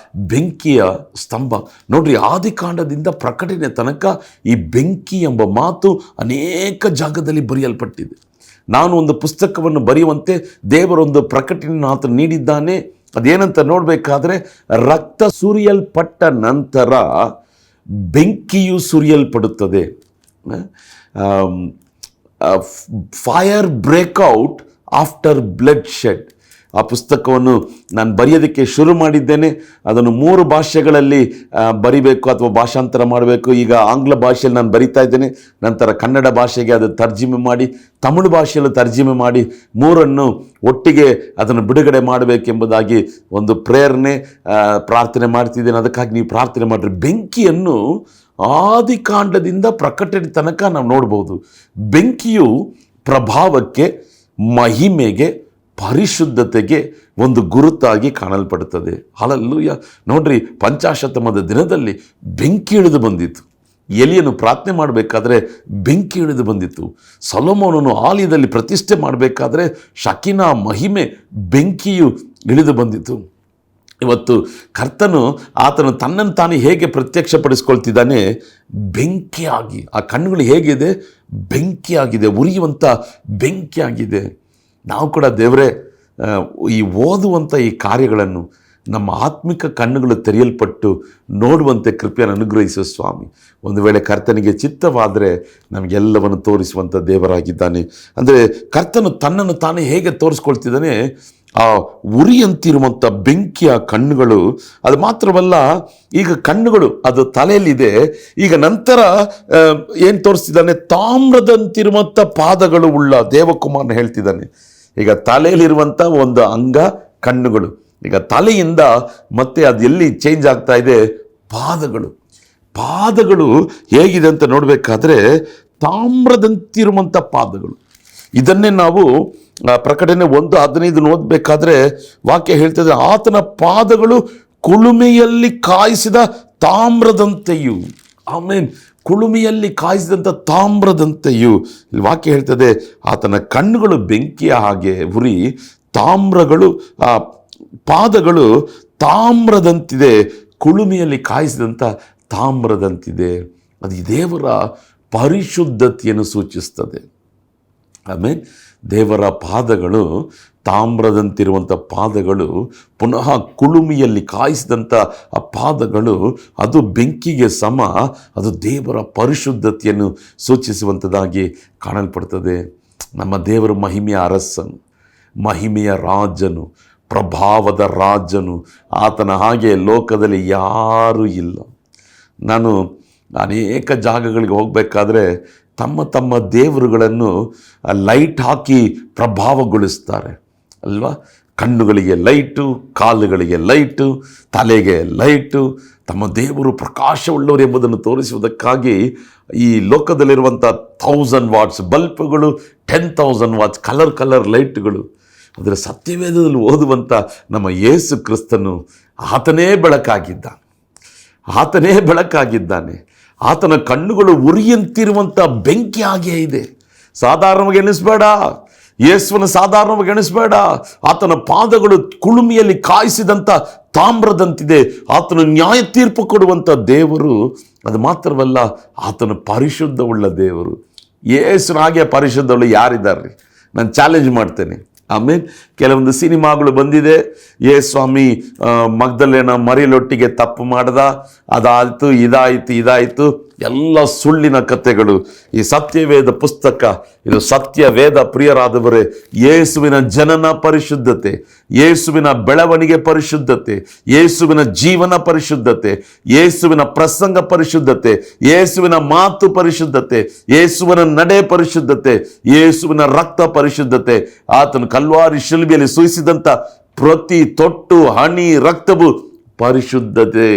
ಬೆಂಕಿಯ ಸ್ತಂಭ. ನೋಡ್ರಿ, ಆದಿಕಾಂಡದಿಂದ ಪ್ರಕಟಣೆ ತನಕ ಈ ಬೆಂಕಿ ಎಂಬ ಮಾತು ಅನೇಕ ಜಾಗದಲ್ಲಿ ಬರೆಯಲ್ಪಟ್ಟಿದೆ. ನಾನು ಒಂದು ಪುಸ್ತಕವನ್ನು ಬರೆಯುವಂತೆ ದೇವರೊಂದು ಪ್ರಕಟಣೆಯನ್ನು ಆತ ನೀಡಿದ್ದಾನೆ. ಅದೇನಂತ ನೋಡಬೇಕಾದ್ರೆ, ರಕ್ತ ಸುರಿಯಲ್ಪಟ್ಟ ನಂತರ ಬೆಂಕಿಯು ಸುರಿಯಲ್ಪಡುತ್ತದೆ. Fire break out after bloodshed. ಆ ಪುಸ್ತಕವನ್ನು ನಾನು ಬರೆಯೋದಕ್ಕೆ ಶುರು ಮಾಡಿದ್ದೇನೆ. ಅದನ್ನು 3 ಭಾಷೆಗಳಲ್ಲಿ ಬರಿಬೇಕು ಅಥವಾ ಭಾಷಾಂತರ ಮಾಡಬೇಕು. ಈಗ ಆಂಗ್ಲ ಭಾಷೆಯಲ್ಲಿ ನಾನು ಬರಿತಾ ಇದ್ದೇನೆ. ನಂತರ ಕನ್ನಡ ಭಾಷೆಗೆ ಅದು ತರ್ಜಿಮೆ ಮಾಡಿ, ತಮಿಳು ಭಾಷೆಯಲ್ಲೂ ತರ್ಜಿಮೆ ಮಾಡಿ, 3ಅನ್ನು ಒಟ್ಟಿಗೆ ಅದನ್ನು ಬಿಡುಗಡೆ ಮಾಡಬೇಕೆಂಬುದಾಗಿ ಒಂದು ಪ್ರಾರ್ಥನೆ ಮಾಡ್ತಿದ್ದೇನೆ. ಅದಕ್ಕಾಗಿ ನೀವು ಪ್ರಾರ್ಥನೆ ಮಾಡಿರಿ. ಬೆಂಕಿಯನ್ನು ಆದಿಕಾಂಡದಿಂದ ಪ್ರಕಟಣೆ ತನಕ ನಾವು ನೋಡ್ಬೋದು. ಬೆಂಕಿಯು ಪ್ರಭಾವಕ್ಕೆ, ಮಹಿಮೆಗೆ, ಪರಿಶುದ್ಧತೆಗೆ ಒಂದು ಗುರುತಾಗಿ ಕಾಣಲ್ಪಡುತ್ತದೆ. ಹಲ್ಲೆಲೂಯಾ. ನೋಡ್ರಿ, ಪಂಚಾಶತಮದ ದಿನದಲ್ಲಿ ಬೆಂಕಿ ಇಳಿದು ಬಂದಿತ್ತು. ಎಲಿಯನ್ನು ಪ್ರಾರ್ಥನೆ ಮಾಡಬೇಕಾದ್ರೆ ಬೆಂಕಿ ಇಳಿದು ಬಂದಿತ್ತು. ಸೊಲೊಮೋನನು ಆಲಯದಲ್ಲಿ ಪ್ರತಿಷ್ಠೆ ಮಾಡಬೇಕಾದ್ರೆ ಶಕಿನಾ ಮಹಿಮೆ, ಬೆಂಕಿಯು ಇಳಿದು ಬಂದಿತ್ತು. ಇವತ್ತು ಕರ್ತನು ಆತನು ತನ್ನನ್ನು ತಾನೇ ಹೇಗೆ ಪ್ರತ್ಯಕ್ಷಪಡಿಸ್ಕೊಳ್ತಿದ್ದಾನೆ? ಬೆಂಕಿಯಾಗಿ. ಆ ಕಣ್ಣುಗಳು ಹೇಗಿದೆ? ಬೆಂಕಿಯಾಗಿದೆ, ಉರಿಯುವಂಥ ಬೆಂಕಿಯಾಗಿದೆ. ನಾವು ಕೂಡ ದೇವರೇ, ಈ ಓದುವಂಥ ಈ ಕಾರ್ಯಗಳನ್ನು ನಮ್ಮ ಆತ್ಮಿಕ ಕಣ್ಣುಗಳು ತೆರೆಯಲ್ಪಟ್ಟು ನೋಡುವಂತೆ ಕೃಪೆಯನ್ನು ಅನುಗ್ರಹಿಸುವ ಸ್ವಾಮಿ. ಒಂದು ವೇಳೆ ಕರ್ತನಿಗೆ ಚಿತ್ತವಾದರೆ ನಮಗೆಲ್ಲವನ್ನು ತೋರಿಸುವಂಥ ದೇವರಾಗಿದ್ದಾನೆ. ಅಂದರೆ ಕರ್ತನು ತನ್ನನ್ನು ತಾನೇ ಹೇಗೆ ತೋರಿಸ್ಕೊಳ್ತಿದ್ದಾನೆ? ಆ ಉರಿಯಂತಿರುವಂಥ ಬೆಂಕಿಯ ಕಣ್ಣುಗಳು. ಅದು ಮಾತ್ರವಲ್ಲ, ಈಗ ಕಣ್ಣುಗಳು ಅದು ತಲೆಯಲ್ಲಿದೆ. ಈಗ ನಂತರ ಏನು ತೋರಿಸ್ತಿದ್ದಾನೆ? ತಾಮ್ರದಂತಿರುವಂಥ ಪಾದಗಳು ಉಳ್ಳ ದೇವಕುಮಾರನ ಹೇಳ್ತಿದ್ದಾನೆ. ಈಗ ತಲೆಯಲ್ಲಿರುವಂಥ ಒಂದು ಅಂಗ ಕಣ್ಣುಗಳು. ಈಗ ತಲೆಯಿಂದ ಮತ್ತೆ ಅದು ಎಲ್ಲಿ ಚೇಂಜ್ ಆಗ್ತಾ ಇದೆ? ಪಾದಗಳು. ಪಾದಗಳು ಹೇಗಿದೆ ಅಂತ ನೋಡಬೇಕಾದ್ರೆ ತಾಮ್ರದಂತಿರುವಂಥ ಪಾದಗಳು. ಇದನ್ನೇ ನಾವು ಪ್ರಕಟಣೆ 1:15 ಓದಬೇಕಾದ್ರೆ ವಾಕ್ಯ ಹೇಳ್ತದೆ, ಆತನ ಪಾದಗಳು ಕುಳುಮೆಯಲ್ಲಿ ಕಾಯಿಸಿದ ತಾಮ್ರದಂತೆಯೂ. ಆಮೇನ್. ಕುಳುಮೆಯಲ್ಲಿ ಕಾಯಿಸಿದಂಥ ತಾಮ್ರದಂತೆಯೂ. ಇಲ್ಲಿ ವಾಕ್ಯ ಹೇಳ್ತದೆ, ಆತನ ಕಣ್ಣುಗಳು ಬೆಂಕಿಯ ಹಾಗೆ ಉರಿ, ತಾಮ್ರಗಳು ಪಾದಗಳು ತಾಮ್ರದಂತಿದೆ, ಕುಳುಮೆಯಲ್ಲಿ ಕಾಯಿಸಿದಂಥ ತಾಮ್ರದಂತಿದೆ. ಅದು ದೇವರ ಪರಿಶುದ್ಧತೆಯನ್ನು ಸೂಚಿಸ್ತದೆ. ಆಮೇಲೆ ದೇವರ ಪಾದಗಳು ತಾಮ್ರದಂತಿರುವಂಥ ಪಾದಗಳು, ಪುನಃ ಕುಳುಮಿಯಲ್ಲಿ ಕಾಯಿಸಿದಂಥ ಆ ಪಾದಗಳು, ಅದು ಬೆಂಕಿಗೆ ಸಮ. ಅದು ದೇವರ ಪರಿಶುದ್ಧತೆಯನ್ನು ಸೂಚಿಸುವಂಥದ್ದಾಗಿ ಕಾಣಲ್ಪಡ್ತದೆ. ನಮ್ಮ ದೇವರು ಮಹಿಮೆಯ ಅರಸನು, ಮಹಿಮೆಯ ರಾಜನು, ಪ್ರಭಾವದ ರಾಜನು. ಆತನ ಹಾಗೆ ಲೋಕದಲ್ಲಿ ಯಾರೂ ಇಲ್ಲ. ನಾನು ಅನೇಕ ಜಾಗಗಳಿಗೆ ಹೋಗಬೇಕಾದ್ರೆ ತಮ್ಮ ತಮ್ಮ ದೇವರುಗಳನ್ನು ಲೈಟ್ ಹಾಕಿ ಪ್ರಭಾವಗೊಳಿಸ್ತಾರೆ ಅಲ್ವಾ. ಕಣ್ಣುಗಳಿಗೆ ಲೈಟು, ಕಾಲುಗಳಿಗೆ ಲೈಟು, ತಲೆಗೆ ಲೈಟು. ತಮ್ಮ ದೇವರು ಪ್ರಕಾಶವುಳ್ಳವರು ಎಂಬುದನ್ನು ತೋರಿಸುವುದಕ್ಕಾಗಿ ಈ ಲೋಕದಲ್ಲಿರುವಂಥ 1000 ವಾಟ್ಸ್ ಬಲ್ಬ್ಗಳು, 10,000 ವಾಟ್ಸ್ ಕಲರ್ ಲೈಟ್ಗಳು. ಅದರ ಸತ್ಯವೇದದಲ್ಲಿ ಓದುವಂಥ ನಮ್ಮ ಯೇಸು ಕ್ರಿಸ್ತನು ಆತನೇ ಬೆಳಕಾಗಿದ್ದಾನೆ, ಆತನೇ ಬೆಳಕಾಗಿದ್ದಾನೆ. ಆತನ ಕಣ್ಣುಗಳು ಉರಿಯಂತಿರುವಂಥ ಬೆಂಕಿ ಹಾಗೆ ಇದೆ. ಸಾಧಾರಣವಾಗಿ ಎಣಿಸ್ಬೇಡ, ಯೇಸುವನ್ನು ಸಾಧಾರಣವಾಗಿ ಎಣಿಸ್ಬೇಡ. ಆತನ ಪಾದಗಳು ಕುಳುಮಿಯಲ್ಲಿ ಕಾಯಿಸಿದಂಥ ತಾಮ್ರದಂತಿದೆ. ಆತನು ನ್ಯಾಯ ತೀರ್ಪು ಕೊಡುವಂಥ ದೇವರು. ಅದು ಮಾತ್ರವಲ್ಲ, ಆತನು ಪರಿಶುದ್ಧವುಳ್ಳ ದೇವರು. ಯೇಸುನ ಹಾಗೆ ಪರಿಶುದ್ಧವುಳ್ಳ ಯಾರಿದ್ದಾರೆ? ನಾನು ಚಾಲೆಂಜ್ ಮಾಡ್ತೇನೆ. ಆಮೇಲೆ ಕೆಲವೊಂದು ಸಿನಿಮಾಗಳು ಬಂದಿದೆ, ಸ್ವಾಮಿ ಮಗ್ದಲೇನ ಮರಿಲೊಟ್ಟಿಗೆ ತಪ್ಪು ಮಾಡ್ದ, ಅದಾಯಿತು, ಇದಾಯಿತು, ಎಲ್ಲ ಸುಳ್ಳಿನ ಕಥೆಗಳು. ಈ ಸತ್ಯವೇದ ಪುಸ್ತಕ, ಇದು ಸತ್ಯವೇದ ಪ್ರಿಯರಾದವರೇ. ಯೇಸುವಿನ ಜನನ ಪರಿಶುದ್ಧತೆ, ಯೇಸುವಿನ ಬೆಳವಣಿಗೆ ಪರಿಶುದ್ಧತೆ, ಯೇಸುವಿನ ಜೀವನ ಪರಿಶುದ್ಧತೆ, ಯೇಸುವಿನ ಪ್ರಸಂಗ ಪರಿಶುದ್ಧತೆ, ಯೇಸುವಿನ ಮಾತು ಪರಿಶುದ್ಧತೆ, ಯೇಸುವಿನ ನಡೆ ಪರಿಶುದ್ಧತೆ, ಯೇಸುವಿನ ರಕ್ತ ಪರಿಶುದ್ಧತೆ. ಆತನು ಕಲ್ವಾರಿ ಶಿಲುಬೆಯಲ್ಲಿ ಸುರಿಸಿದಂಥ ಪ್ರತಿ ತೊಟ್ಟು ಹನಿ ರಕ್ತವು ಪರಿಶುದ್ಧತೆ.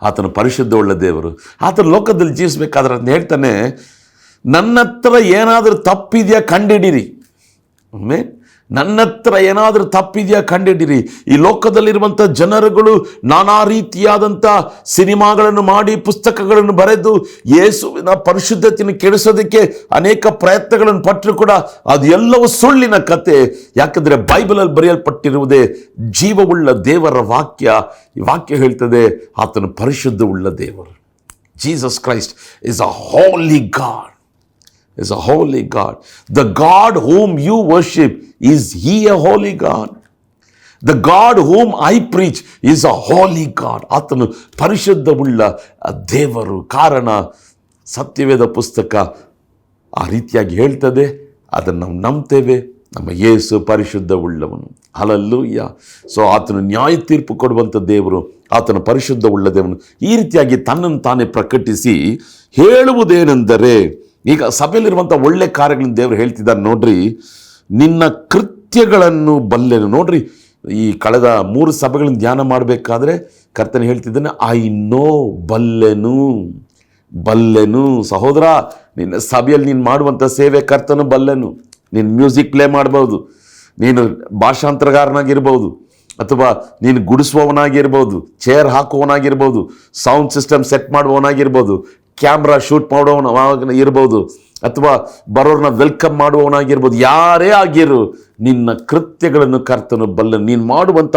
ಆತನು ಪರಿಶುದ್ಧವುಳ್ಳ ದೇವರು. ಆತನ ಲೋಕದಲ್ಲಿ ಜೀವಿಸಬೇಕಾದ್ರೆ ಅಂತ ಹೇಳ್ತಾನೆ, ನನ್ನ ಹತ್ರ ಏನಾದರೂ ತಪ್ಪಿದೆಯಾ ಕಂಡಿಡಿರಿ. ನನ್ನ ಹತ್ರ ಏನಾದರೂ ತಪ್ಪಿದೆಯಾ ಕಂಡಿಡಿರಿ. ಈ ಲೋಕದಲ್ಲಿರುವಂಥ ಜನರುಗಳು ನಾನಾ ರೀತಿಯಾದಂಥ ಸಿನಿಮಾಗಳನ್ನು ಮಾಡಿ, ಪುಸ್ತಕಗಳನ್ನು ಬರೆದು ಯೇಸುವಿನ ಪರಿಶುದ್ಧತೆಯನ್ನು ಕೆಡಿಸೋದಕ್ಕೆ ಅನೇಕ ಪ್ರಯತ್ನಗಳನ್ನು ಪಟ್ಟರು ಕೂಡ ಅದು ಎಲ್ಲವೂ ಸುಳ್ಳಿನ ಕತೆ. ಯಾಕಂದರೆ ಬೈಬಲಲ್ಲಿ ಬರೆಯಲ್ಪಟ್ಟಿರುವುದೇ ಜೀವವುಳ್ಳ ದೇವರ ವಾಕ್ಯ. ಈ ವಾಕ್ಯ ಹೇಳ್ತದೆ, ಆತನು ಪರಿಶುದ್ಧವುಳ್ಳ ದೇವರು. Jesus Christ is a holy God. is a holy God. The God whom you worship, is he a holy God? The God whom I preach is a holy God. ಆತನು ಪರಿಶುದ್ಧವುಳ್ಳ ದೇವರು. ಕಾರಣ ಸತ್ಯವೇದ ಪುಸ್ತಕ ಆ ರೀತಿಯಾಗಿ ಹೇಳ್ತದೆ, ಅದನ್ನು ನಾವು ನಂಬ್ತೇವೆ. ನಮ್ಮ ಯೇಸು ಪರಿಶುದ್ಧವುಳ್ಳವನು. ಹಲ್ಲೆಲೂಯಾ. ಸೊ ಆತನು ನ್ಯಾಯ ತೀರ್ಪು ಕೊಡುವಂಥ ದೇವರು, ಆತನು ಪರಿಶುದ್ಧವುಳ್ಳ ದೇವನು. ಈ ರೀತಿಯಾಗಿ ತನ್ನನ್ನು ತಾನೇ ಪ್ರಕಟಿಸಿ ಹೇಳುವುದೇನೆಂದರೆ, ಈಗ ಸಭೆಯಲ್ಲಿರುವಂಥ ಒಳ್ಳೆ ಕಾರ್ಯಗಳನ್ನು ದೇವರು ಹೇಳ್ತಿದ್ದಾರೆ. ನೋಡ್ರಿ, ನಿನ್ನ ಕೃತ್ಯಗಳನ್ನು ಬಲ್ಲೆನು. ನೋಡ್ರಿ, ಈ ಕಳೆದ 3 ಸಭೆಗಳನ್ನು ಧ್ಯಾನ ಮಾಡಬೇಕಾದ್ರೆ ಕರ್ತನ ಹೇಳ್ತಿದ್ದಾನೆ, ಐ ನೋ, ಬಲ್ಲೆನು. ಸಹೋದರ, ನಿನ್ನ ಸಭೆಯಲ್ಲಿ ನೀನು ಮಾಡುವಂಥ ಸೇವೆ ಕರ್ತನು ಬಲ್ಲೆನು. ನೀನು ಮ್ಯೂಸಿಕ್ ಪ್ಲೇ ಮಾಡ್ಬೋದು, ನೀನು ಭಾಷಾಂತರಗಾರನಾಗಿರ್ಬೋದು, ಅಥವಾ ನೀನು ಗುಡಿಸುವವನಾಗಿರ್ಬೋದು, ಚೇರ್ ಹಾಕುವವನಾಗಿರ್ಬೋದು, ಸೌಂಡ್ ಸಿಸ್ಟಮ್ ಸೆಟ್ ಮಾಡುವವನಾಗಿರ್ಬೋದು, ಕ್ಯಾಮ್ರಾ ಶೂಟ್ ಮಾಡೋವನ ಇರ್ಬೋದು, ಅಥವಾ ಬರೋರನ್ನ ವೆಲ್ಕಮ್ ಮಾಡುವವನಾಗಿರ್ಬೋದು. ಯಾರೇ ಆಗಿರು, ನಿನ್ನ ಕೃತ್ಯಗಳನ್ನು ಕರ್ತನು ಬಲ್ಲನು. ನೀನು ಮಾಡುವಂಥ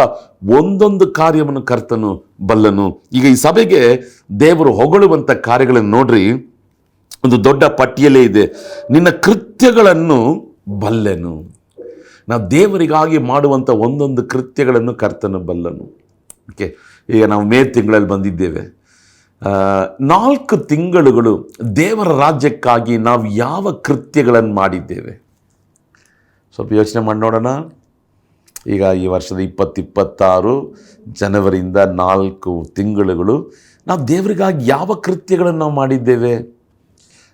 ಒಂದೊಂದು ಕಾರ್ಯವನ್ನು ಕರ್ತನು ಬಲ್ಲನು. ಈಗ ಈ ಸಭೆಗೆ ದೇವರು ಹೊಗಳುವಂಥ ಕಾರ್ಯಗಳನ್ನು ನೋಡ್ರಿ, ಒಂದು ದೊಡ್ಡ ಪಟ್ಟಿಯಲ್ಲೇ ಇದೆ. ನಿನ್ನ ಕೃತ್ಯಗಳನ್ನು ಬಲ್ಲೆನು. ನಾವು ದೇವರಿಗಾಗಿ ಮಾಡುವಂಥ ಒಂದೊಂದು ಕೃತ್ಯಗಳನ್ನು ಕರ್ತನು ಬಲ್ಲನು. ಓಕೆ, ಈಗ ನಾವು ಮೇ ತಿಂಗಳಲ್ಲಿ ಬಂದಿದ್ದೇವೆ. 4 ತಿಂಗಳುಗಳು ದೇವರ ರಾಜ್ಯಕ್ಕಾಗಿ ನಾವು ಯಾವ ಕೃತ್ಯಗಳನ್ನು ಮಾಡಿದ್ದೇವೆ? ಸ್ವಲ್ಪ ಯೋಚನೆ ಮಾಡಿ ನೋಡೋಣ. ಈಗ ಈ ವರ್ಷದ 2026 ಜನವರಿಯಿಂದ 4 ತಿಂಗಳುಗಳು ನಾವು ದೇವರಿಗಾಗಿ ಯಾವ ಕೃತ್ಯಗಳನ್ನು ನಾವು ಮಾಡಿದ್ದೇವೆ?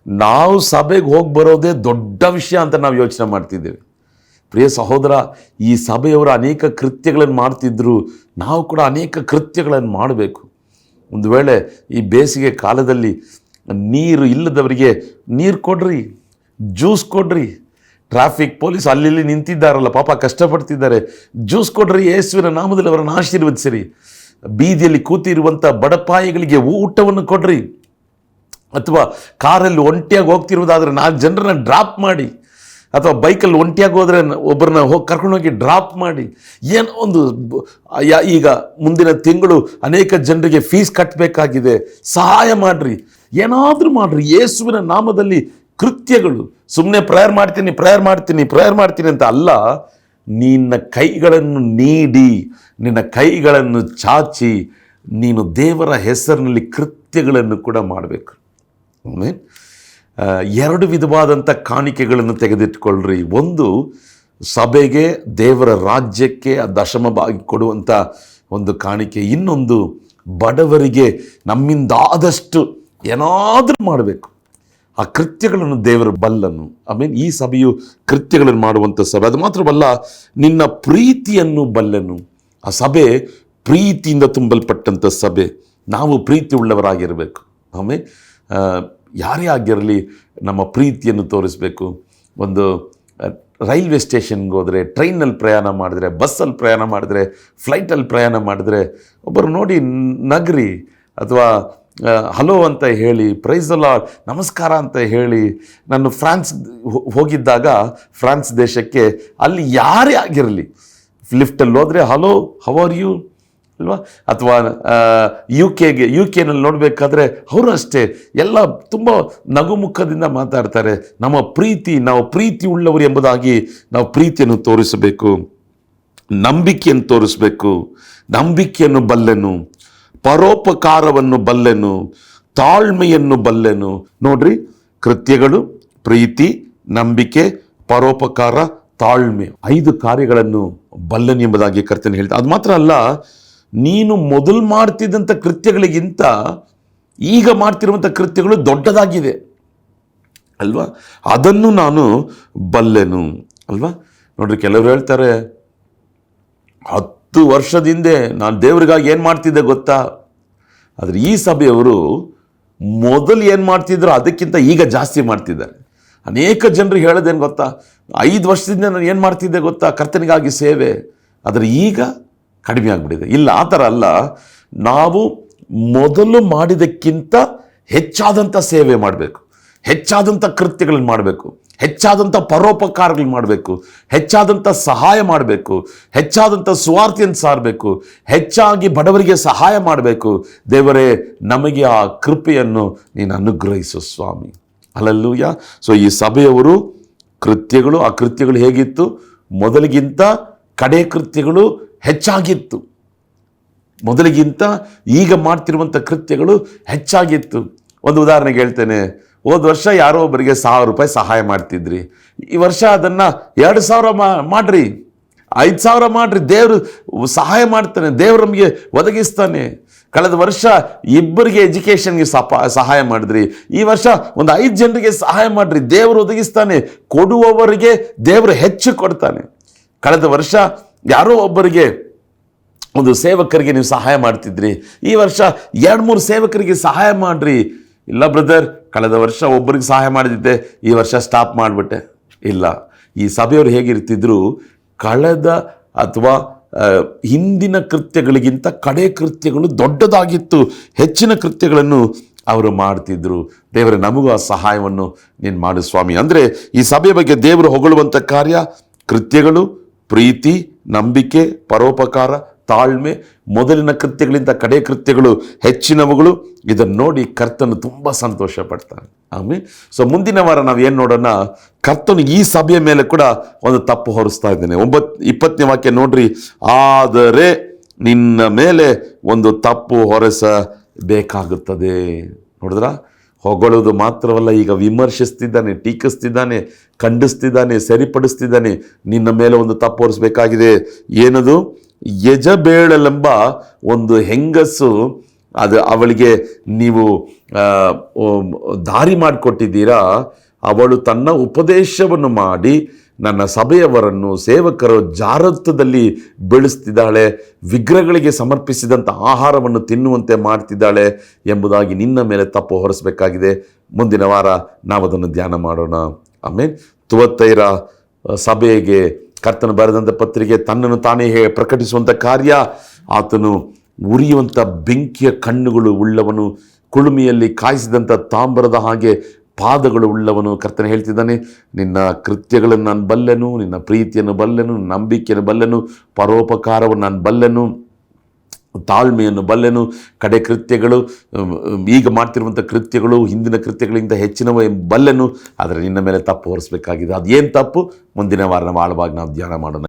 ನಾವು ಸಭೆಗೆ ಹೋಗಿ ಬರೋದೇ ದೊಡ್ಡ ವಿಷಯ ಅಂತ ನಾವು ಯೋಚನೆ ಮಾಡ್ತಿದ್ದೇವೆ. ಪ್ರಿಯ ಸಹೋದರ, ಈ ಸಭೆಯವರು ಅನೇಕ ಕೃತ್ಯಗಳನ್ನು ಮಾಡ್ತಿದ್ರು, ನಾವು ಕೂಡ ಅನೇಕ ಕೃತ್ಯಗಳನ್ನು ಮಾಡಬೇಕು. ಒಂದು ವೇಳೆ ಈ ಬೇಸಿಗೆ ಕಾಲದಲ್ಲಿ ನೀರು ಇಲ್ಲದವರಿಗೆ ನೀರು ಕೊಡ್ರಿ, ಜ್ಯೂಸ್ ಕೊಡ್ರಿ. ಟ್ರಾಫಿಕ್ ಪೊಲೀಸ್ ಅಲ್ಲಿ ನಿಂತಿದ್ದಾರಲ್ಲ, ಪಾಪ ಕಷ್ಟಪಡ್ತಿದ್ದಾರೆ, ಜ್ಯೂಸ್ ಕೊಡ್ರಿ, ಯೇಸುವಿನ ನಾಮದಲ್ಲಿ ಅವರನ್ನು ಆಶೀರ್ವದಿಸಿರಿ. ಬೀದಿಯಲ್ಲಿ ಕೂತಿರುವಂಥ ಬಡಪಾಯಿಗಳಿಗೆ ಊಟವನ್ನು ಕೊಡ್ರಿ. ಅಥವಾ ಕಾರಲ್ಲಿ ಒಂಟಿಯಾಗಿ ಹೋಗ್ತಿರೋದಾದ್ರೆ 4 ಜನರನ್ನ ಡ್ರಾಪ್ ಮಾಡಿ, ಅಥವಾ ಬೈಕಲ್ಲಿ ಒಂಟಿಯಾಗಿ ಹೋದರೆ ಒಬ್ಬರನ್ನ ಕರ್ಕೊಂಡೋಗಿ ಡ್ರಾಪ್ ಮಾಡಿ. ಏನೋ ಒಂದು ಈಗ ಮುಂದಿನ ತಿಂಗಳು ಅನೇಕ ಜನರಿಗೆ ಫೀಸ್ ಕಟ್ಟಬೇಕಾಗಿದೆ, ಸಹಾಯ ಮಾಡಿರಿ, ಏನಾದರೂ ಮಾಡಿರಿ. ಯೇಸುವಿನ ನಾಮದಲ್ಲಿ ಕೃತ್ಯಗಳು. ಸುಮ್ಮನೆ ಪ್ರೇಯರ್ ಮಾಡ್ತೀನಿ ಅಂತ ಅಲ್ಲ, ನಿನ್ನ ಕೈಗಳನ್ನು ನೀಡಿ, ನಿನ್ನ ಕೈಗಳನ್ನು ಚಾಚಿ ನೀನು ದೇವರ ಹೆಸರಿನಲ್ಲಿ ಕೃತ್ಯಗಳನ್ನು ಕೂಡ ಮಾಡಬೇಕು. ಆಮೇಲೆ 2 ವಿಧವಾದಂಥ ಕಾಣಿಕೆಗಳನ್ನು ತೆಗೆದಿಟ್ಕೊಳ್ಳ್ರಿ. ಒಂದು ಸಭೆಗೆ, ದೇವರ ರಾಜ್ಯಕ್ಕೆ ದಶಮ ಭಾಗ ಕೊಡುವಂಥ ಒಂದು ಕಾಣಿಕೆ. ಇನ್ನೊಂದು ಬಡವರಿಗೆ ನಮ್ಮಿಂದಾದಷ್ಟು ಏನಾದರೂ ಮಾಡಬೇಕು. ಆ ಕೃತ್ಯಗಳನ್ನು ದೇವರ ಬಲ್ಲನು. ಈ ಸಭೆಯು ಕೃತ್ಯಗಳನ್ನು ಮಾಡುವಂಥ ಸಭೆ. ಅದು ಮಾತ್ರವಲ್ಲ, ನಿನ್ನ ಪ್ರೀತಿಯನ್ನು ಬಲ್ಲನು. ಆ ಸಭೆ ಪ್ರೀತಿಯಿಂದ ತುಂಬಲ್ಪಟ್ಟಂಥ ಸಭೆ. ನಾವು ಪ್ರೀತಿ ಉಳ್ಳವರಾಗಿರಬೇಕು. ಯಾರೇ ಆಗಿರಲಿ ನಮ್ಮ ಪ್ರೀತಿಯನ್ನು ತೋರಿಸಬೇಕು. ಒಂದು ರೈಲ್ವೆ ಸ್ಟೇಷನ್ಗೆ ಹೋದರೆ, ಟ್ರೈನಲ್ಲಿ ಪ್ರಯಾಣ ಮಾಡಿದ್ರೆ, ಬಸ್ಸಲ್ಲಿ ಪ್ರಯಾಣ ಮಾಡಿದ್ರೆ, ಫ್ಲೈಟಲ್ಲಿ ಪ್ರಯಾಣ ಮಾಡಿದ್ರೆ ಒಬ್ಬರು ನೋಡಿ ನಗ್ರಿ, ಅಥವಾ ಹಲೋ ಅಂತ ಹೇಳಿ, ಪ್ರೈಸ್ ದ ಲಾರ್ಡ್, ನಮಸ್ಕಾರ ಅಂತ ಹೇಳಿ. ನಾನು ಫ್ರಾನ್ಸ್ ಹೋಗಿದ್ದಾಗ, ಫ್ರಾನ್ಸ್ ದೇಶಕ್ಕೆ, ಅಲ್ಲಿ ಯಾರೇ ಆಗಿರಲಿ ಲಿಫ್ಟಲ್ಲಿ ಹೋದರೆ ಹಲೋ, ಹೌ ಆರ್ ಯು ಅಲ್ವಾ? ಅಥವಾ ಯು ಕೆನಲ್ಲಿ ನೋಡಬೇಕಾದ್ರೆ ಅವರು ಅಷ್ಟೇ, ಎಲ್ಲ ತುಂಬ ನಗುಮುಖದಿಂದ ಮಾತಾಡ್ತಾರೆ. ನಾವು ಪ್ರೀತಿ ಉಳ್ಳವರು ಎಂಬುದಾಗಿ ನಾವು ಪ್ರೀತಿಯನ್ನು ತೋರಿಸಬೇಕು, ನಂಬಿಕೆಯನ್ನು ತೋರಿಸಬೇಕು. ನಂಬಿಕೆಯನ್ನು ಬಲ್ಲೆನು, ಪರೋಪಕಾರವನ್ನು ಬಲ್ಲೆನು, ತಾಳ್ಮೆಯನ್ನು ಬಲ್ಲೆನು. ನೋಡ್ರಿ, ಕೃತ್ಯಗಳು, ಪ್ರೀತಿ, ನಂಬಿಕೆ, ಪರೋಪಕಾರ, ತಾಳ್ಮೆ, 5 ಕಾರ್ಯಗಳನ್ನು ಬಲ್ಲೆನು ಎಂಬುದಾಗಿ ಕರ್ತನು ಹೇಳ್ತಾರೆ. ಅದು ಮಾತ್ರ ಅಲ್ಲ, ನೀನು ಮೊದಲು ಮಾಡ್ತಿದ್ದಂಥ ಕೃತ್ಯಗಳಿಗಿಂತ ಈಗ ಮಾಡ್ತಿರುವಂಥ ಕೃತ್ಯಗಳು ದೊಡ್ಡದಾಗಿದೆ ಅಲ್ವಾ? ಅದನ್ನು ನಾನು ಬಲ್ಲೆನು ಅಲ್ವಾ? ನೋಡ್ರಿ, ಕೆಲವರು ಹೇಳ್ತಾರೆ 10 ವರ್ಷದಿಂದ ನಾನು ದೇವರಿಗಾಗಿ ಏನು ಮಾಡ್ತಿದ್ದೆ ಗೊತ್ತಾ? ಆದರೆ ಈ ಸಭೆಯವರು ಮೊದಲು ಏನು ಮಾಡ್ತಿದ್ರು ಅದಕ್ಕಿಂತ ಈಗ ಜಾಸ್ತಿ ಮಾಡ್ತಿದ್ದಾರೆ. ಅನೇಕ ಜನರಿಗೆ ಹೇಳೋದೇನು ಗೊತ್ತಾ? 5 ವರ್ಷದಿಂದ ನಾನು ಏನು ಮಾಡ್ತಿದ್ದೆ ಗೊತ್ತಾ? ಕರ್ತನಿಗಾಗಿ ಸೇವೆ. ಆದರೆ ಈಗ ಕಡಿಮೆ ಆಗಿಬಿಟ್ಟಿದೆ. ಇಲ್ಲ, ಆ ಥರ ಅಲ್ಲ. ನಾವು ಮೊದಲು ಮಾಡಿದಕ್ಕಿಂತ ಹೆಚ್ಚಾದಂಥ ಸೇವೆ ಮಾಡಬೇಕು, ಹೆಚ್ಚಾದಂಥ ಕೃತ್ಯಗಳನ್ನು ಮಾಡಬೇಕು, ಹೆಚ್ಚಾದಂಥ ಪರೋಪಕಾರಗಳು ಮಾಡಬೇಕು, ಹೆಚ್ಚಾದಂಥ ಸಹಾಯ ಮಾಡಬೇಕು, ಹೆಚ್ಚಾದಂಥ ಸುವಾರ್ತೆಯನ್ನು ಸಾರಬೇಕು, ಹೆಚ್ಚಾಗಿ ಬಡವರಿಗೆ ಸಹಾಯ ಮಾಡಬೇಕು. ದೇವರೇ, ನಮಗೆ ಆ ಕೃಪೆಯನ್ನು ನೀನು ಅನುಗ್ರಹಿಸು ಸ್ವಾಮಿ. ಹಲ್ಲೆಲೂಯಾ. ಸೊ ಈ ಸಭೆಯವರು ಕೃತ್ಯಗಳು, ಆ ಕೃತ್ಯಗಳು ಹೇಗಿತ್ತು? ಮೊದಲಿಗಿಂತ ಕಡೆ ಕೃತ್ಯಗಳು ಹೆಚ್ಚಾಗಿತ್ತು. ಮೊದಲಿಗಿಂತ ಈಗ ಮಾಡ್ತಿರುವಂಥ ಕೃತ್ಯಗಳು ಹೆಚ್ಚಾಗಿತ್ತು. ಒಂದು ಉದಾಹರಣೆಗೆ ಹೇಳ್ತೇನೆ. ಹೋದ ವರ್ಷ ಯಾರೋ ಒಬ್ಬರಿಗೆ 1000 ರೂಪಾಯಿ ಸಹಾಯ ಮಾಡ್ತಿದ್ರಿ. ಈ ವರ್ಷ ಅದನ್ನು 2000 ಮಾಡ್ರಿ, 5000 ಮಾಡ್ರಿ. ದೇವರು ಸಹಾಯ ಮಾಡ್ತಾನೆ, ದೇವರು ನಮಗೆ ಒದಗಿಸ್ತಾನೆ. ಕಳೆದ ವರ್ಷ 2 ಎಜುಕೇಷನ್ಗೆ ಸಹಾಯ ಮಾಡಿದ್ರಿ. ಈ ವರ್ಷ ಒಂದು 5 ಜನರಿಗೆ ಸಹಾಯ ಮಾಡಿರಿ, ದೇವರು ಒದಗಿಸ್ತಾನೆ. ಕೊಡುವವರಿಗೆ ದೇವರು ಹೆಚ್ಚು ಕೊಡ್ತಾನೆ. ಕಳೆದ ವರ್ಷ ಯಾರೋ ಒಬ್ಬರಿಗೆ, ಒಂದು ಸೇವಕರಿಗೆ ನೀವು ಸಹಾಯ ಮಾಡ್ತಿದ್ರಿ. ಈ ವರ್ಷ 2-3 ಸೇವಕರಿಗೆ ಸಹಾಯ ಮಾಡಿರಿ. ಇಲ್ಲ ಬ್ರದರ್, ಕಳೆದ ವರ್ಷ ಒಬ್ಬರಿಗೆ ಸಹಾಯ ಮಾಡಿದ್ದೆ, ಈ ವರ್ಷ ಸ್ಟಾಪ್ ಮಾಡಿಬಿಟ್ಟೆ. ಇಲ್ಲ, ಈ ಸಭೆಯವರು ಹೇಗಿರ್ತಿದ್ರು? ಕಳೆದ ಅಥವಾ ಹಿಂದಿನ ಕೃತ್ಯಗಳಿಗಿಂತ ಕಡೆ ಕೃತ್ಯಗಳು ದೊಡ್ಡದಾಗಿತ್ತು, ಹೆಚ್ಚಿನ ಕೃತ್ಯಗಳನ್ನು ಅವರು ಮಾಡ್ತಿದ್ರು. ದೇವರೇ, ನಮಗೂ ಆ ಸಹಾಯವನ್ನು ನೀನು ಮಾಡು ಸ್ವಾಮಿ. ಅಂದರೆ ಈ ಸಭೆಯ ಬಗ್ಗೆ ದೇವರು ಹೊಗಳುವಂಥ ಕಾರ್ಯ ಕೃತ್ಯಗಳು, ಪ್ರೀತಿ, ನಂಬಿಕೆ, ಪರೋಪಕಾರ, ತಾಳ್ಮೆ. ಮೊದಲಿನ ಕೃತ್ಯಗಳಿಂದ ಕಡೆ ಕೃತ್ಯಗಳು ಹೆಚ್ಚಿನವುಗಳು. ಇದನ್ನು ನೋಡಿ ಕರ್ತನು ತುಂಬ ಸಂತೋಷ ಪಡ್ತಾನೆ. ಆಮೇಲೆ ಸೊ ಮುಂದಿನ ವಾರ ನಾವು ಏನು ನೋಡೋಣ? ಕರ್ತನು ಈ ಸಭೆಯ ಮೇಲೆ ಕೂಡ ಒಂದು ತಪ್ಪು ಹೊರಿಸ್ತಾ ಇದ್ದೇನೆ. 20ನೇ ವಾಕ್ಯ ನೋಡ್ರಿ. ಆದರೆ ನಿನ್ನ ಮೇಲೆ ಒಂದು ತಪ್ಪು ಹೊರಿಸಬೇಕಾಗುತ್ತದೆ. ನೋಡಿದ್ರ? ಹೊಗಳೋದು ಮಾತ್ರವಲ್ಲ, ಈಗ ವಿಮರ್ಶಿಸ್ತಿದ್ದಾನೆ, ಟೀಕಿಸ್ತಿದ್ದಾನೆ, ಖಂಡಿಸ್ತಿದ್ದಾನೆ, ಸರಿಪಡಿಸ್ತಿದ್ದಾನೆ. ನಿನ್ನ ಮೇಲೆ ಒಂದು ತಪ್ಪು ಹೊರಿಸಬೇಕಾಗಿದೆ. ಏನದು? ಯಜಬೇಳಲೆಂಬ ಒಂದು ಹೆಂಗಸು, ಅದು ಅವಳಿಗೆ ನೀವು ದಾರಿ ಮಾಡಿಕೊಟ್ಟಿದ್ದೀರಾ. ಅವಳು ತನ್ನ ಉಪದೇಶವನ್ನು ಮಾಡಿ ನನ್ನ ಸಭೆಯವರನ್ನು ಸೇವಕರು ಜಾರತ್ವದಲ್ಲಿ ಬೆಳೆಸ್ತಿದ್ದಾಳೆ, ವಿಗ್ರಹಗಳಿಗೆ ಸಮರ್ಪಿಸಿದಂಥ ಆಹಾರವನ್ನು ತಿನ್ನುವಂತೆ ಮಾಡ್ತಿದ್ದಾಳೆ ಎಂಬುದಾಗಿ ನಿನ್ನ ಮೇಲೆ ತಪ್ಪು ಹೊರಿಸಬೇಕಾಗಿದೆ. ಮುಂದಿನ ವಾರ ನಾವು ಅದನ್ನು ಧ್ಯಾನ ಮಾಡೋಣ. ಆಮೇಲೆ ತುವತ್ತೈರ ಸಭೆಗೆ ಕರ್ತನು ಬರೆದಂಥ ಪತ್ರಿಕೆ ತನ್ನನ್ನು ತಾನೇ ಪ್ರಕಟಿಸುವಂಥ ಕಾರ್ಯ. ಆತನು ಉರಿಯುವಂಥ ಬೆಂಕಿಯ ಕಣ್ಣುಗಳು ಉಳ್ಳವನು, ಕುಳುಮಿಯಲ್ಲಿ ಕಾಯಿಸಿದಂಥ ತಾಮ್ರದ ಹಾಗೆ ಪಾದಗಳು ಉಳ್ಳವನು. ಕರ್ತನ ಹೇಳ್ತಿದ್ದಾನೆ, ನಿನ್ನ ಕೃತ್ಯಗಳನ್ನು ನಾನು ಬಲ್ಲೆನು, ನಿನ್ನ ಪ್ರೀತಿಯನ್ನು ಬಲ್ಲೆನು, ನಂಬಿಕೆಯನ್ನು ಬಲ್ಲೆನು, ಪರೋಪಕಾರವನ್ನು ನಾನು ಬಲ್ಲೆನು, ತಾಳ್ಮೆಯನ್ನು ಬಲ್ಲೆನು. ಕಡೆ ಕೃತ್ಯಗಳು, ಈಗ ಮಾಡ್ತಿರುವಂಥ ಕೃತ್ಯಗಳು ಹಿಂದಿನ ಕೃತ್ಯಗಳಿಂದ ಹೆಚ್ಚಿನವ ಬಲ್ಲೆನು. ಆದರೆ ನಿನ್ನ ಮೇಲೆ ತಪ್ಪು ಹೊರಿಸಬೇಕಾಗಿದೆ. ಅದೇನು ತಪ್ಪು? ಮುಂದಿನ ವಾರ ನಾವು ಆಳವಾಗಿ ನಾವು ಧ್ಯಾನ ಮಾಡೋಣ.